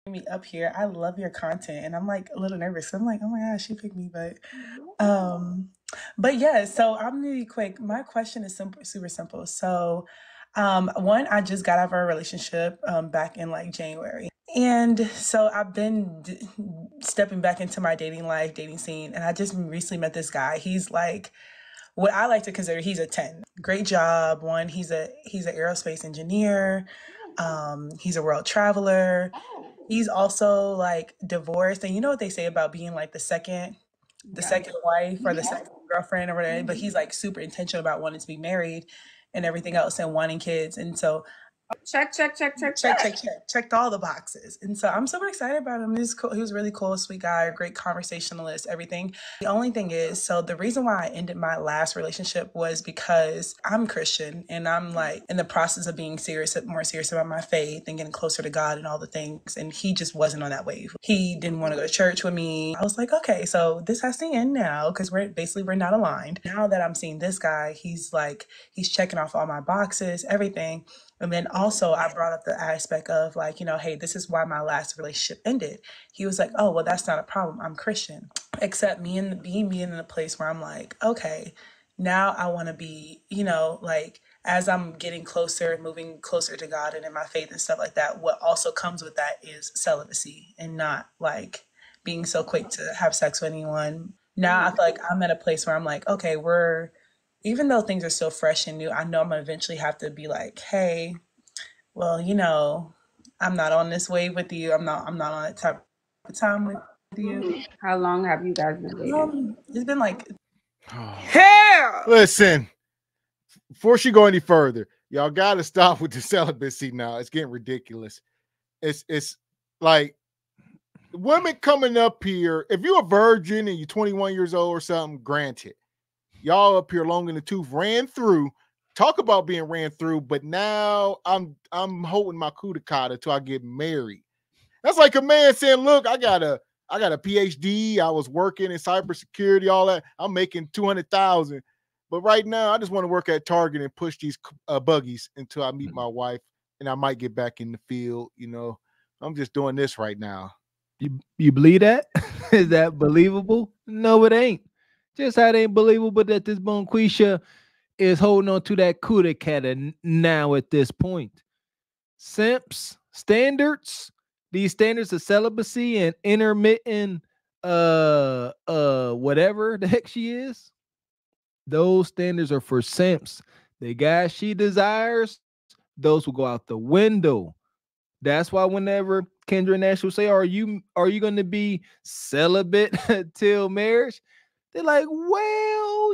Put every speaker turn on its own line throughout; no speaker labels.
Me up here. I love your content, and I'm like a little nervous. I'm like, oh my gosh, she picked me, but yeah. So I'm really quick. My question is simple, super simple. So, one, I just got out of a relationship back in like January, and so I've been stepping back into my dating life, dating scene, and I just recently met this guy. He's like what I like to consider he's a 10. Great job. One, he's an aerospace engineer. He's a world traveler. He's also like divorced. And you know what they say about being like the second wife or the second girlfriend or whatever, but he's like super intentional about wanting to be married and everything else and wanting kids. And so checked all the boxes. And so I'm super excited about him. He's cool. He was really cool, sweet guy, great conversationalist, everything. The only thing is, so the reason why I ended my last relationship was because I'm Christian and I'm like in the process of being more serious about my faith and getting closer to God and all the things. And he just wasn't on that wave. He didn't want to go to church with me. I was like, okay, so this has to end now because we're not aligned. Now that I'm seeing this guy, he's checking off all my boxes, everything. And then also I brought up the aspect of like, hey, this is why my last relationship ended. He was like, oh, well, that's not a problem. I'm Christian. Except being in a place where I'm like, okay, now I want to be, like as I'm getting closer, moving closer to God and in my faith and stuff like that, what also comes with that is celibacy and not like being so quick to have sex with anyone. Now I feel like I'm at a place where I'm like, okay, even though things are still fresh and new, I know I'm gonna eventually have to be like, hey, well, I'm not on this wave with you. I'm not on that type of time with you.
How long have you guys been dating?
It's been like
Hell! Listen, before she go any further, y'all got to stop with the celibacy now. It's getting ridiculous. It's like women coming up here. If you're a virgin and you're 21 years old or something, granted. Y'all up here long in the tooth ran through. Talk about being ran through, but now I'm holding my kudakata until I get married. That's like a man saying, "Look, I got a PhD. I was working in cybersecurity, all that. I'm making 200,000, but right now I just want to work at Target and push these buggies until I meet my wife, and I might get back in the field. I'm just doing this right now."
You believe that? Is that believable? No, it ain't. Just how it ain't believable that this Bonquisha is holding on to that Kuda cat now at this point. Simps standards, these standards of celibacy and intermittent whatever the heck she is, those standards are for simps. The guy she desires, those will go out the window. That's why whenever Kendra Nash will say, Are you gonna be celibate till marriage? They're like, well,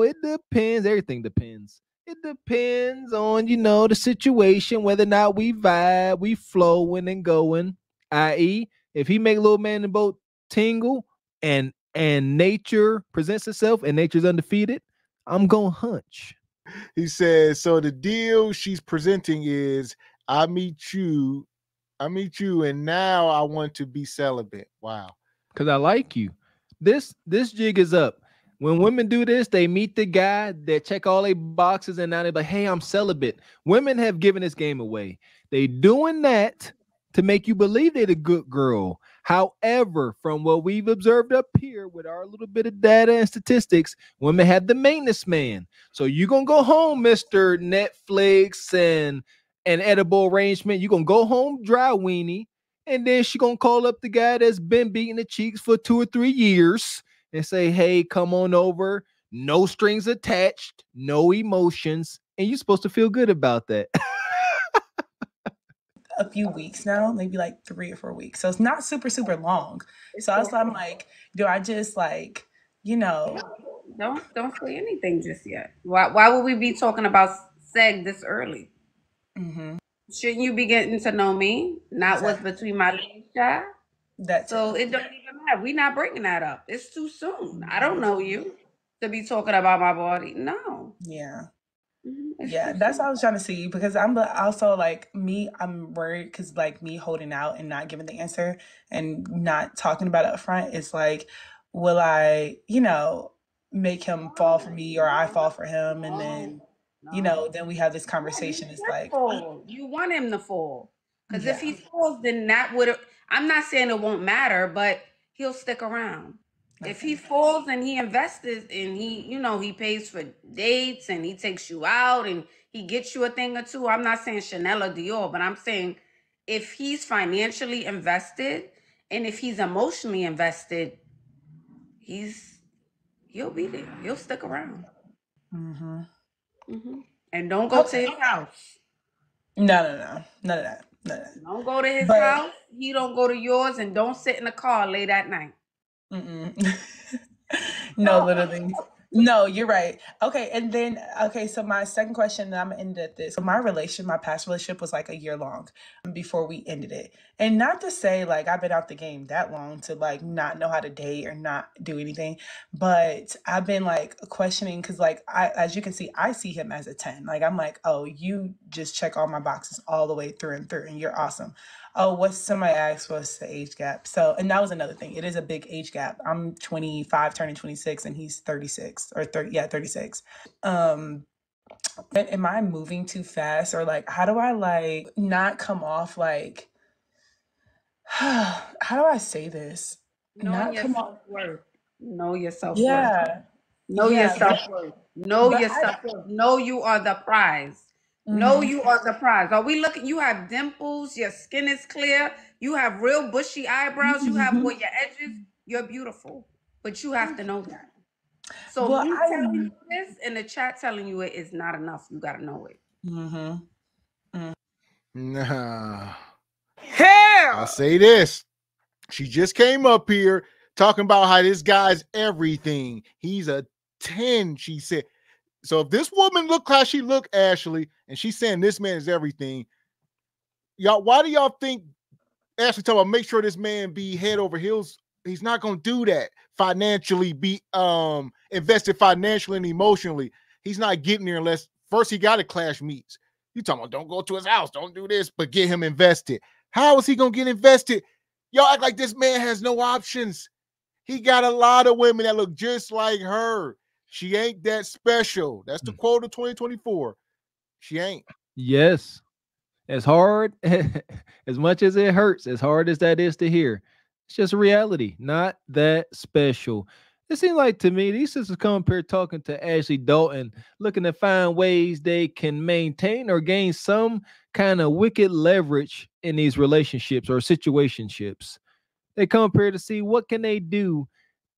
it depends. Everything depends. It depends on, the situation, whether or not we vibe, we flowing and going. I.e., if he make little man in the boat tingle and nature presents itself and nature's undefeated, I'm gonna hunch.
He says, so the deal she's presenting is I meet you, and now I want to be celibate. Wow.
Because I like you. This jig is up. When women do this, they meet the guy, they check all their boxes, and now they're like, hey, I'm celibate. Women have given this game away. They doing that to make you believe they're the good girl. However, from what we've observed up here with our little bit of data and statistics, women have the maintenance man. So you're going to go home, Mr. Netflix and edible arrangement. You're going to go home dry weenie. And then she going to call up the guy that's been beating the cheeks for 2 or 3 years and say, hey, come on over. No strings attached, no emotions. And you're supposed to feel good about that.
a few weeks now, maybe like 3 or 4 weeks. So it's not super, super long. So I'm like, do I just like,
Don't say anything just yet. Why would we be talking about seg this early? Shouldn't you be getting to know me? Not what's between my legs, child. So it don't even matter. We're not bringing that up. It's too soon. I don't know you to be talking about my body. No.
Yeah.
It's
Yeah,
too
that's
soon.
what I was trying to see because I'm also like me, I'm worried because like me holding out and not giving the answer and not talking about it up front is like, will I, make him fall for me or I fall for him? And then, then we have this conversation. It's like,
Fall. You want him to fall. Because if he falls, then that would, I'm not saying it won't matter, but he'll stick around. Okay. If he falls and he invests and he, you know, he pays for dates and he takes you out and he gets you a thing or two. I'm not saying Chanel or Dior, but I'm saying if he's financially invested and if he's emotionally invested, he'll be there. He'll stick around. Mm-hmm. Mm-hmm. And don't go to his house.
No. None of that.
Don't go to his house. He don't go to yours, and don't sit in the car late at night.
No, literally. No, you're right. Okay, and then so my second question, and I'm gonna end at this. So my past relationship was like a year long before we ended it. And not to say like I've been out the game that long to like not know how to date or not do anything, but I've been like questioning because like as you can see, I see him as a 10. Like I'm like, oh, you just check all my boxes all the way through and through, and you're awesome. Oh, somebody asked what's the age gap? So, and that was another thing. It is a big age gap. I'm 25, turning 26, and he's 36 or 30. Yeah, 36. Am I moving too fast, or like, how do I like not come off like, how do I say this?
Knowing your self-worth. Know your self-worth.
Yeah.
Know your self-worth. Know your self-worth. Know you are the prize. Know you are the prize. Are we looking? You have dimples. Your skin is clear. You have real bushy eyebrows. You have your edges. You're beautiful. But you have to know that. So me telling you this in the chat telling you it is not enough. You got to know it.
Nah. Hell! I'll say this. She just came up here talking about how this guy's everything. He's a 10, she said. So if this woman look how she look, Ashley, and she's saying this man is everything, y'all, why do y'all think Ashley talking about make sure this man be head over heels? He's not gonna do that financially, be invested financially and emotionally. He's not getting there unless first he got to clash meets. You talking about don't go to his house, don't do this, but get him invested. How is he gonna get invested? Y'all act like this man has no options. He got a lot of women that look just like her. She ain't that special. That's the quote of 2024. She ain't.
Yes. As hard, as much as it hurts, as hard as that is to hear, it's just reality. Not that special. It seems like to me, these sisters come up here talking to Ashley Dalton, looking to find ways they can maintain or gain some kind of wicked leverage in these relationships or situationships. They come up here to see what can they do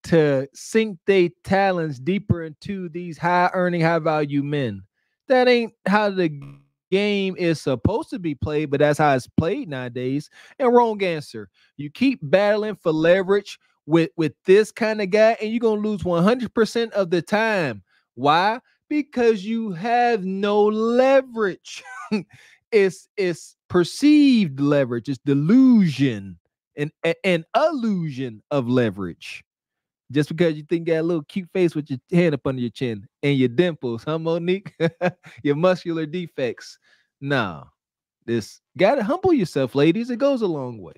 to sink their talents deeper into these high-earning, high-value men. That ain't how the game is supposed to be played, but that's how it's played nowadays. And wrong answer. You keep battling for leverage with this kind of guy, and you're going to lose 100% of the time. Why? Because you have no leverage. It's perceived leverage. It's delusion and an illusion of leverage. Just because you think you got a little cute face with your hand up under your chin and your dimples, huh, Monique? Your muscular defects. No. This gotta humble yourself, ladies. It goes a long way.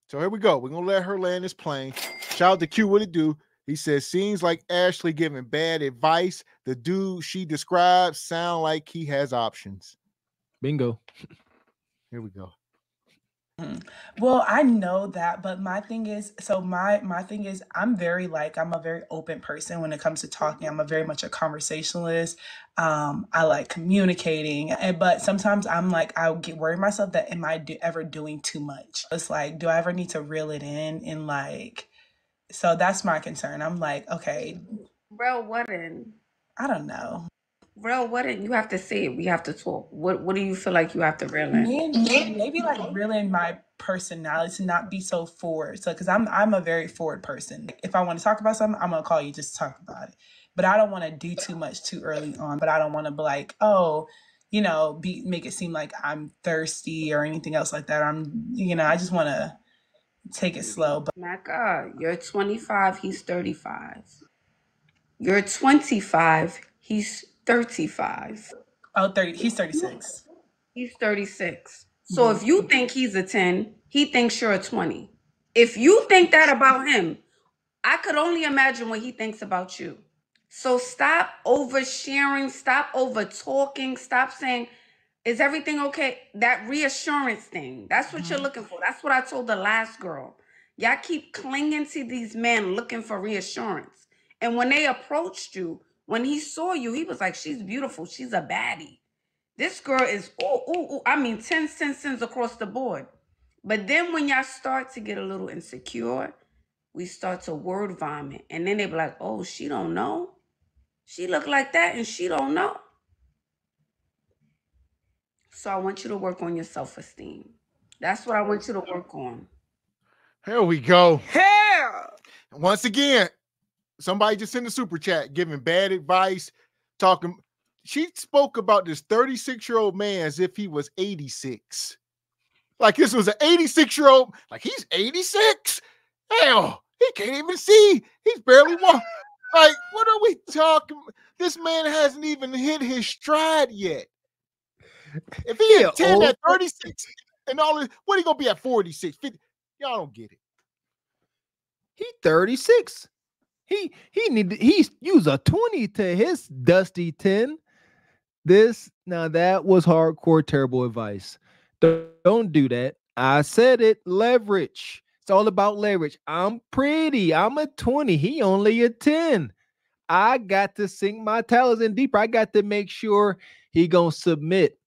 So here we go. We're gonna let her land this plane. Shout out to Q. What it do? He says, seems like Ashley giving bad advice. The dude she describes sound like he has options.
Bingo.
Here we go.
Well, I know that, but my thing is, so my thing is, I'm a very open person when it comes to talking. I'm very much a conversationalist. I like communicating, but sometimes I'm like, I get worried myself that am I ever doing too much? It's like, do I ever need to reel it in and like, so that's my concern. I'm like, okay.
Bro, what in?
I don't know.
Bro, what in? You have to say it. We have to talk. What do you feel like you have to reel in?
Maybe like reeling my personality to not be so forward. So, because I'm a very forward person. If I want to talk about something, I'm gonna call you just to talk about it. But I don't want to do too much too early on. But I don't want to be like, oh, you know, make it seem like I'm thirsty or anything else like that. I just want to take it slow. But
Mecca, you're 25. He's 35. You're 25. He's 35.
Oh, 30. He's 36.
He's 36. So if you think he's a 10, he thinks you're a 20. If you think that about him, I could only imagine what he thinks about you. So stop oversharing, stop over talking, stop saying, Is everything okay? That reassurance thing. That's what you're looking for. That's what I told the last girl. Y'all keep clinging to these men looking for reassurance. And when they approached you, when he saw you, he was like, she's beautiful. She's a baddie. This girl is, I mean, 10 sins across the board. But then when y'all start to get a little insecure, we start to word vomit. And then they be like, oh, she don't know. She look like that and she don't know. So I want you to work on your self-esteem. That's what I want you to work on.
Here we go.
Here.
Once again, somebody just sent a super chat giving bad advice, talking. She spoke about this 36-year-old man as if he was 86. Like this was an 86-year-old, like he's 86. Hell, he can't even see. He's barely walking. Like, what are we talking? This man hasn't even hit his stride yet. If he had 10 at 36 and all this, what are he gonna be at 46, 50? Y'all don't get it.
He 36. He used a 20 to his dusty 10. That was hardcore terrible advice. Don't do that. I said it. Leverage. It's all about leverage. I'm pretty. I'm a 20. He only a 10. I got to sink my talents in deeper. I got to make sure he gonna submit.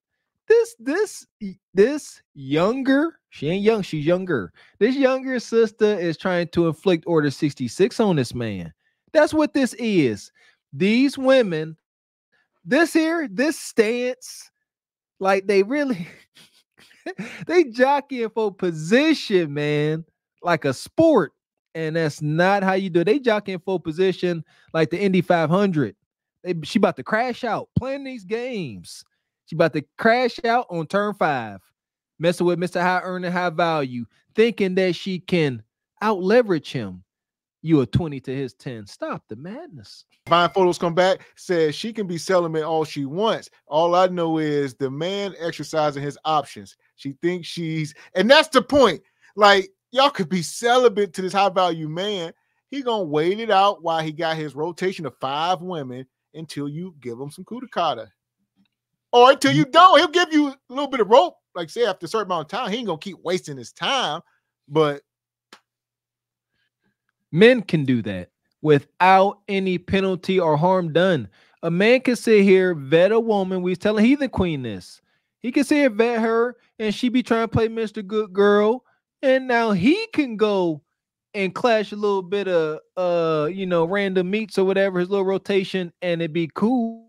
This younger, she ain't young, she's younger. This younger sister is trying to inflict order 66 on this man. That's what this is. These women, this stance, like they really they jockeying for position, man, like a sport. And that's not how you do it. They jockeying for position like the Indy 500. She about to crash out playing these games. She about to crash out on turn 5, messing with Mr. High Earning, High Value, thinking that she can out leverage him. You a 20 to his 10. Stop the madness.
Fine Photos come back, says she can be celibate all she wants. All I know is the man exercising his options. She thinks she's, and that's the point. Like, y'all could be celibate to this high value man. He gonna wait it out while he got his rotation of 5 women until you give him some coup de cotta. Or until you don't, he'll give you a little bit of rope. Like say after a certain amount of time, he ain't gonna keep wasting his time. But
men can do that without any penalty or harm done. A man can sit here, vet a woman. We was telling he the queen this. He can sit here, vet her, and she be trying to play Mr. Good Girl. And now he can go and clash a little bit of random meets or whatever, his little rotation, and it be cool.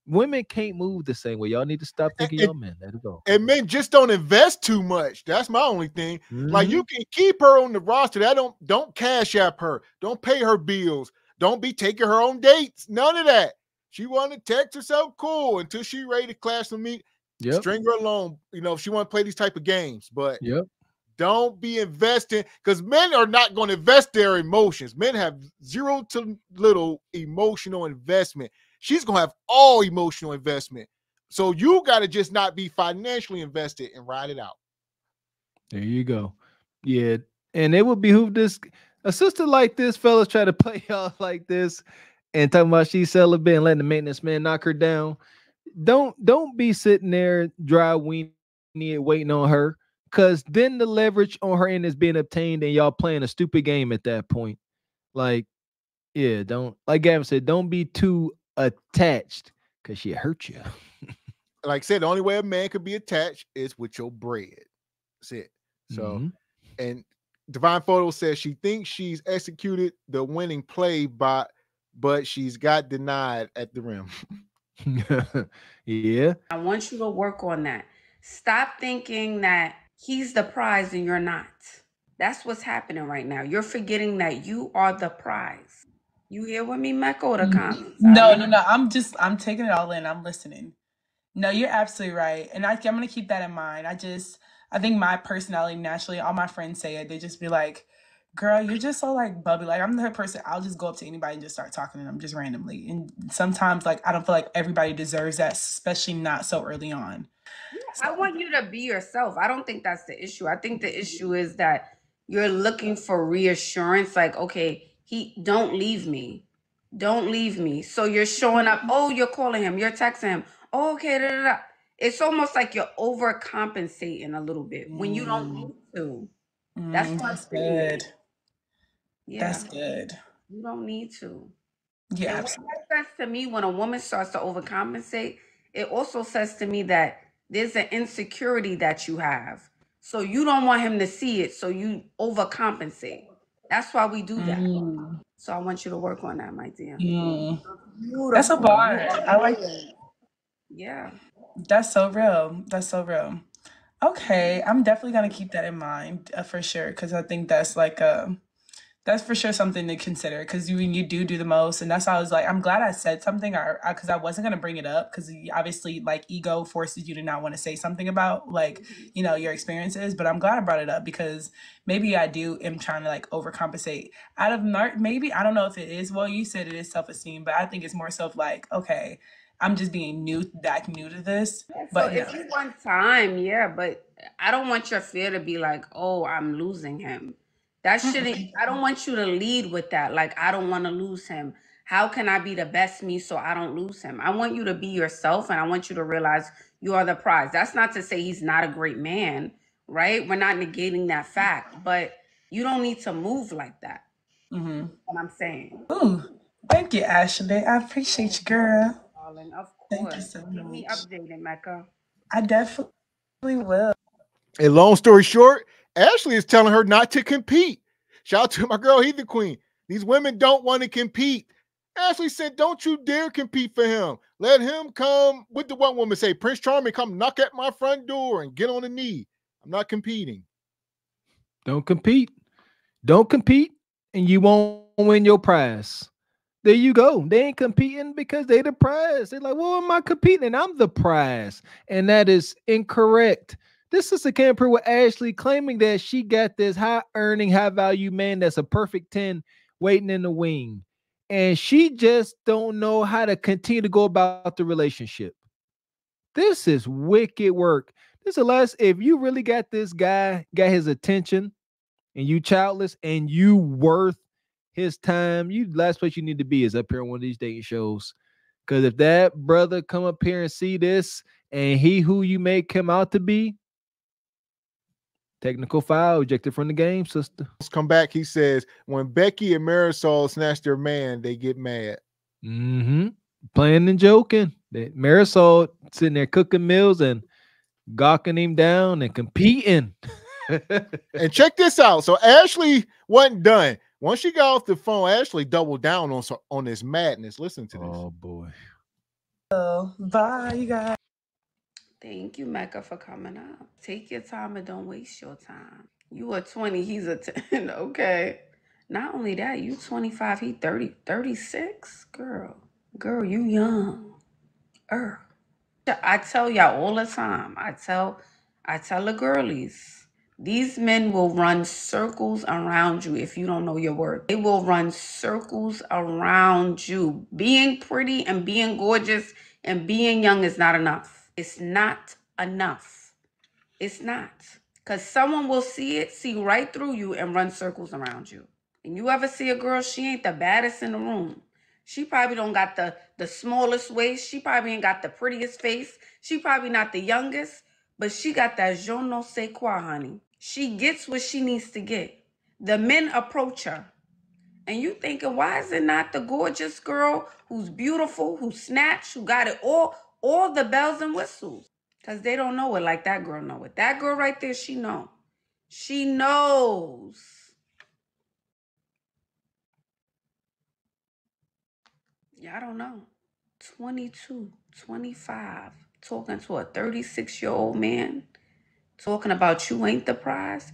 Women can't move the same way. Y'all need to stop thinking y'all men. Let it go.
And men just don't invest too much. That's my only thing. Like you can keep her on the roster. That don't cash app her. Don't pay her bills. Don't be taking her on dates. None of that. She want to text herself cool until she ready to clash some meet. String her along. If she want to play these type of games. But don't be investing, because men are not going to invest their emotions. Men have zero to little emotional investment. She's going to have all emotional investment. So you got to just not be financially invested and ride it out.
There you go. Yeah. And it would behoove a sister like this, fellas, try to play y'all like this and talking about she's celibate and letting the maintenance man knock her down. Don't be sitting there dry weenie waiting on her, because then the leverage on her end is being obtained and y'all playing a stupid game at that point. Like, yeah, like Gavin said, don't be too attached because she hurt you.
Like I said, the only way a man could be attached is with your bread. That's it. So, and Divine Photo says she thinks she's executed the winning play, but she's got denied at the rim.
Yeah.
I want you to work on that. Stop thinking that he's the prize and you're not. That's what's happening right now. You're forgetting that you are the prize. You here with me, Mecca, or the comments?
No. I'm taking it all in. I'm listening. No, you're absolutely right. And I'm going to keep that in mind. I think my personality, naturally, all my friends say it. They just be like, girl, you're just so like bubbly. Like I'm the person, I'll just go up to anybody and just start talking to them just randomly. And sometimes like, I don't feel like everybody deserves that, especially not so early on.
I want you to be yourself. I don't think that's the issue. I think the issue is that you're looking for reassurance. Like, okay, don't leave me. Don't leave me. So you're showing up. Oh, you're calling him. You're texting him. Oh, okay. Da, da, da. it's almost like you're overcompensating a little bit when you don't need to.
That's good.
Yeah.
That's good.
You don't need to.
Yeah,
and what that says to me, when a woman starts to overcompensate, it also says to me that there's an insecurity that you have. So you don't want him to see it, so you overcompensate. That's why we do that. So I want you to work on that, my dear.
That's a bar. I like
it. Yeah.
That's so real. That's so real. Okay, I'm definitely gonna keep that in mind for sure, because I think that's like that's for sure something to consider, because you do the most, and that's why I was like, I'm glad I said something, because I wasn't gonna bring it up, because obviously like ego forces you to not want to say something about like your experiences, but I'm glad I brought it up, because maybe I am trying to like overcompensate out of maybe I don't know if it is, well, you said it is self-esteem, but I think it's more so like, okay, I'm just being new to this.
Yeah, so
but
if you want time, yeah, but I don't want your fear to be like, oh, I'm losing him. That shouldn't, I don't want you to lead with that. Like, I don't want to lose him. How can I be the best me so I don't lose him? I want you to be yourself, and I want you to realize you are the prize. That's not to say he's not a great man, right? We're not negating that fact, but you don't need to move like that. What I'm saying.
Ooh, thank you, Ashley. I appreciate you, girl.
Darling, of course.
Thank you so
Keep me
much.
updated, Mecca.
I definitely will.
A long story short, Ashley is telling her not to compete. Shout out to my girl, Heather Queen. These women don't want to compete. Ashley said, don't you dare compete for him. Let him come. What did one woman say? Prince Charming, come knock at my front door and get on a knee. I'm not competing.
Don't compete. Don't compete, and you won't win your prize. There you go. They ain't competing because they the prize. They're like, well, am I competing? I'm the prize. And that is incorrect. This is a camper with Ashley claiming that she got this high-earning, high-value man that's a perfect 10 waiting in the wing. And she just don't know how to continue to go about the relationship. This is wicked work. This is last. If you really got this guy, got his attention, and you childless, and you worth his time, you last place you need to be is up here on one of these dating shows. Because if that brother come up here and see this, and he who you make him out to be, technical foul, ejected from the game, sister.
Let's come back. He says, when Becky and Marisol snatch their man, they get mad.
Playing and joking. Marisol sitting there cooking meals and gawking him down and competing.
And check this out. So Ashley wasn't done. Once she got off the phone, Ashley doubled down on this madness. Listen to this.
Oh boy.
Bye, you guys.
Thank you, Mecca, for coming up. Take your time and don't waste your time. You are 20, he's a 10. Okay. Not only that, you 25, he 30, 36. Girl, you young. I tell y'all all the time. I tell the girlies, these men will run circles around you if you don't know your worth. They will run circles around you. Being pretty and being gorgeous and being young is not enough. It's not enough. It's not. Because someone will see right through you and run circles around you. And you ever see a girl, she ain't the baddest in the room. She probably don't got the smallest waist. She probably ain't got the prettiest face. She probably not the youngest, but she got that je ne sais quoi, honey. She gets what she needs to get. The men approach her. And you thinking, why is it not the gorgeous girl who's beautiful, who's snatched, who got it all the bells and whistles? Because they don't know it like that girl know it. That girl right there, she know. She knows. Yeah, I don't know. 22, 25, talking to a 36-year-old man, talking about you ain't the prize.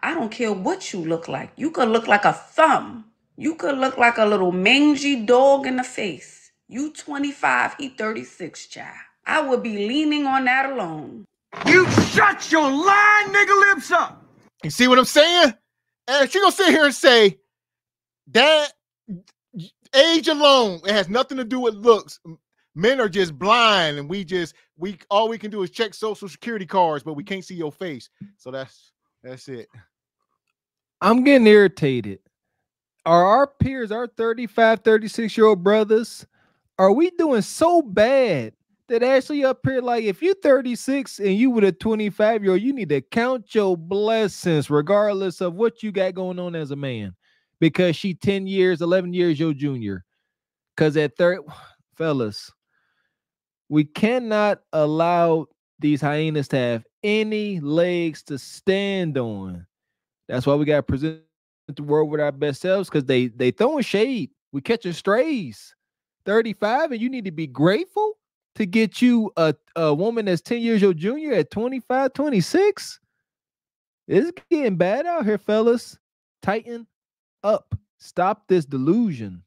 I don't care what you look like. You could look like a thumb. You could look like a little mangy dog in the face. You 25, he 36, child. I would be leaning on that alone.
You shut your lying nigga lips up.
You see what I'm saying? And she gonna sit here and say that age alone, it has nothing to do with looks. Men are just blind, and we all we can do is check social security cards, but we can't see your face. So that's it.
I'm getting irritated. Are our peers, our 35, 36-year-old brothers, are we doing so bad that actually up here, like, if you 36 and you with a 25-year-old, you need to count your blessings regardless of what you got going on as a man, because she 10 years, 11 years your junior. Because at 30, fellas, we cannot allow these hyenas to have any legs to stand on. That's why we got to present the world with our best selves, because they throwing shade. We catching strays. 35, and you need to be grateful to get you a woman that's 10 years your junior at 25, 26. It's getting bad out here, fellas. Tighten up. Stop this delusion.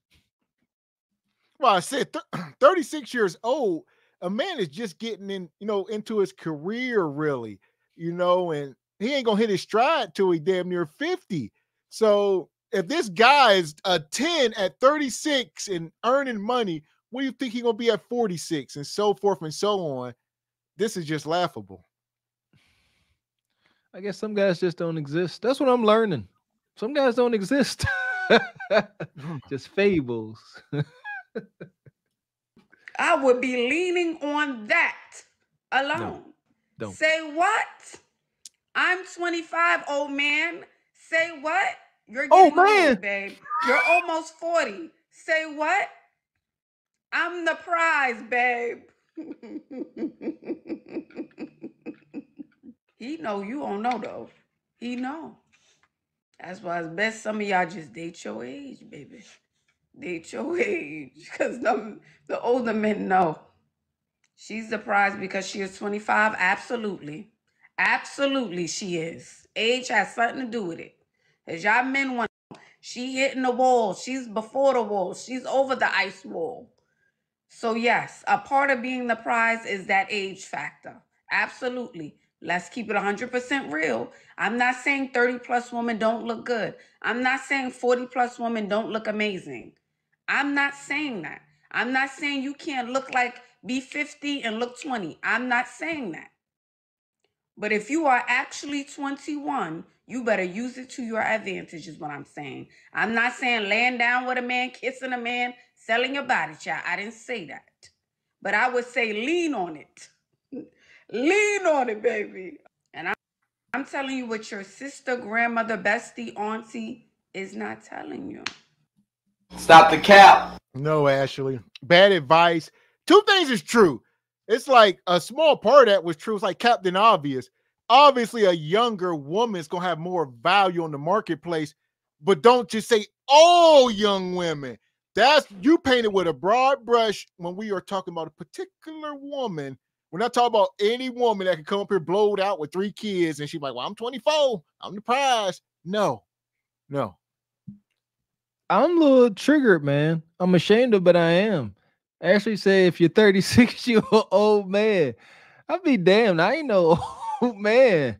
Well, I said 36 years old. A man is just getting into his career, really, and he ain't gonna hit his stride till he damn near 50. So if this guy is a 10 at 36 and earning money, what do you think he's gonna be at 46, and so forth and so on? This is just laughable.
I guess some guys just don't exist. That's what I'm learning. Some guys don't exist. Just fables.
I would be leaning on that alone.
No, don't.
Say what? I'm 25, old man. Say what? You're getting old, babe. You're almost 40. Say what? I'm the prize, babe. He know you don't know, though. He know. That's why it's best some of y'all just date your age, baby. Date your age. Because the older men know. She's the prize because she is 25. Absolutely. Absolutely she is. Age has something to do with it. As y'all men want, she hitting the wall. She's before the wall. She's over the ice wall. So yes, a part of being the prize is that age factor. Absolutely. Let's keep it 100% real. I'm not saying 30 plus women don't look good. I'm not saying 40 plus women don't look amazing. I'm not saying that. I'm not saying you can't look like be 50 and look 20. I'm not saying that. But if you are actually 21, you better use it to your advantage is what I'm saying. I'm not saying laying down with a man, kissing a man, selling your body, child. I didn't say that. But I would say lean on it. Lean on it, baby. And I'm telling you what your sister, grandmother, bestie, auntie is not telling you.
Stop the cap.
No, Ashley. Bad advice. Two things is true. It's like a small part of that was true. It's like Captain Obvious. Obviously, a younger woman is going to have more value on the marketplace, but don't just say all young women. That's you painted with a broad brush when we are talking about a particular woman. We're not talking about any woman that can come up here blowed out with 3 kids and she's like, well, I'm 24. I'm the prize. No.
I'm a little triggered, man. I'm ashamed of it, but I am. Ashley said, if you're 36, you're an old man. I'll be damned. I ain't no old man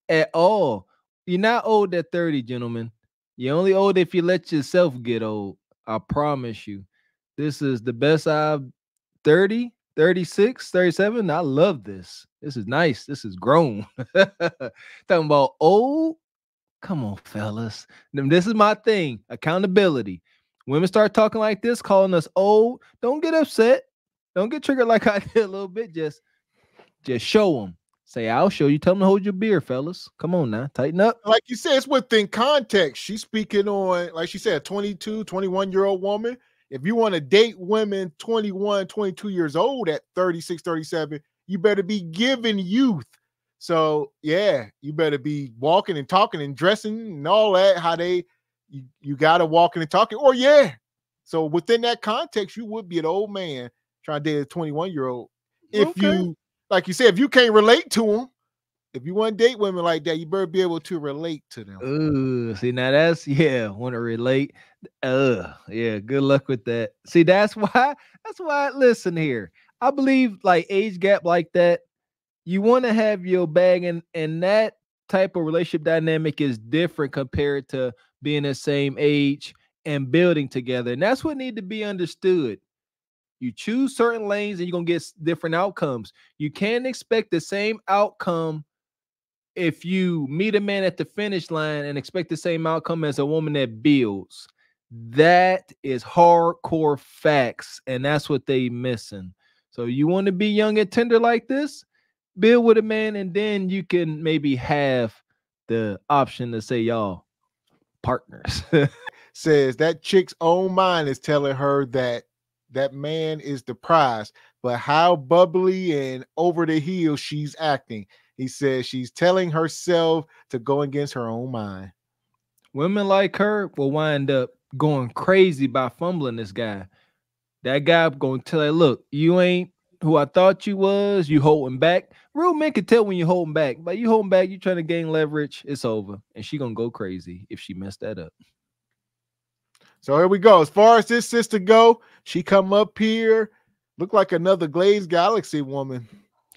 at all. You're not old at 30, gentlemen. You're only old if you let yourself get old. I promise you. This is the best I've 30, 36, 37. I love this. This is nice. This is grown. Talking about old. Come on, fellas. This is my thing. Accountability. Women start talking like this, calling us old. Don't get upset. Don't get triggered like I did a little bit. Just show them. Say, I'll show you. Tell them to hold your beer, fellas. Come on now. Tighten up.
Like you said, it's within context. She's speaking on, like she said, a 22, 21-year-old woman. If you want to date women 21, 22 years old at 36, 37, you better be giving youth. So, yeah, you better be walking and talking and dressing and all that, how you got to walking and talking. Or, yeah. So, within that context, you would be an old man trying to date a 21-year-old. If you, like you said, if you can't relate to them, if you want to date women like that, you better be able to relate to them.
Ooh, see, now that's, want to relate. Yeah, good luck with that. See, that's why, listen here. I believe, like, age gap like that, you want to have your bag, and that type of relationship dynamic is different compared to being the same age and building together. And that's what needs to be understood. You choose certain lanes and you're going to get different outcomes. You can't expect the same outcome if you meet a man at the finish line and expect the same outcome as a woman that builds. That is hardcore facts, and that's what they missing. So you want to be young and tender like this? Build with a man, and then you can maybe have the option to say y'all partners.
Says that chick's own mind is telling her that that man is the prize, but how bubbly and over the hill she's acting. He says she's telling herself to go against her own mind.
Women like her will wind up going crazy by fumbling this guy. That guy gonna tell her, look, you ain't who I thought you was. You holding back. Real men can tell when you're holding back. But you holding back, you trying to gain leverage, it's over. And she gonna go crazy if she messed that up.
So here we go. As far as this sister go, she come up here, look like another Glazed Galaxy woman.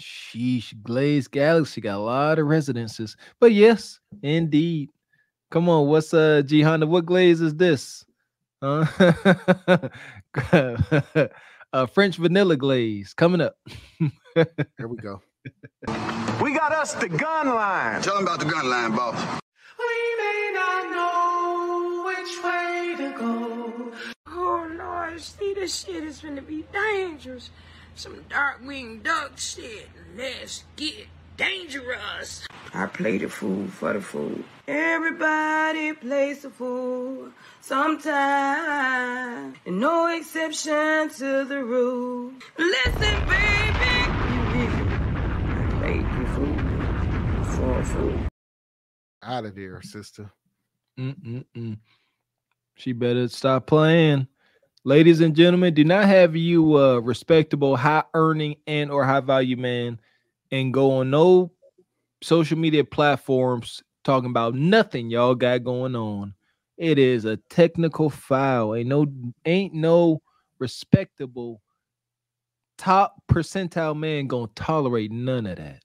Sheesh, Glazed Galaxy got a lot of residences. But yes, indeed. Come on, what's G Honda? What glaze is this? French vanilla glaze coming up.
Here we go.
We got us the gun line.
Tell them about the gun line, boss.
We may not know which way to go.
Oh Lord, see, this shit is gonna be dangerous. Some dark-winged duck shit. Let's get dangerous. I play the fool for the fool. Everybody plays the fool sometime, and no exception to the rule. Listen, baby, I played the fool for a fool.
Out of there, sister.
She better stop playing. Ladies and gentlemen, do not have you a respectable, high-earning and or high-value man and go on no social media platforms talking about nothing y'all got going on. It is a technical foul. Ain't no respectable top percentile man gonna tolerate none of that.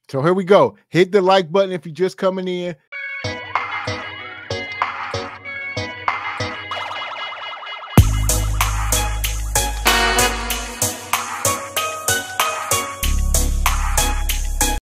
So here we go. Hit the like button if you're just coming in.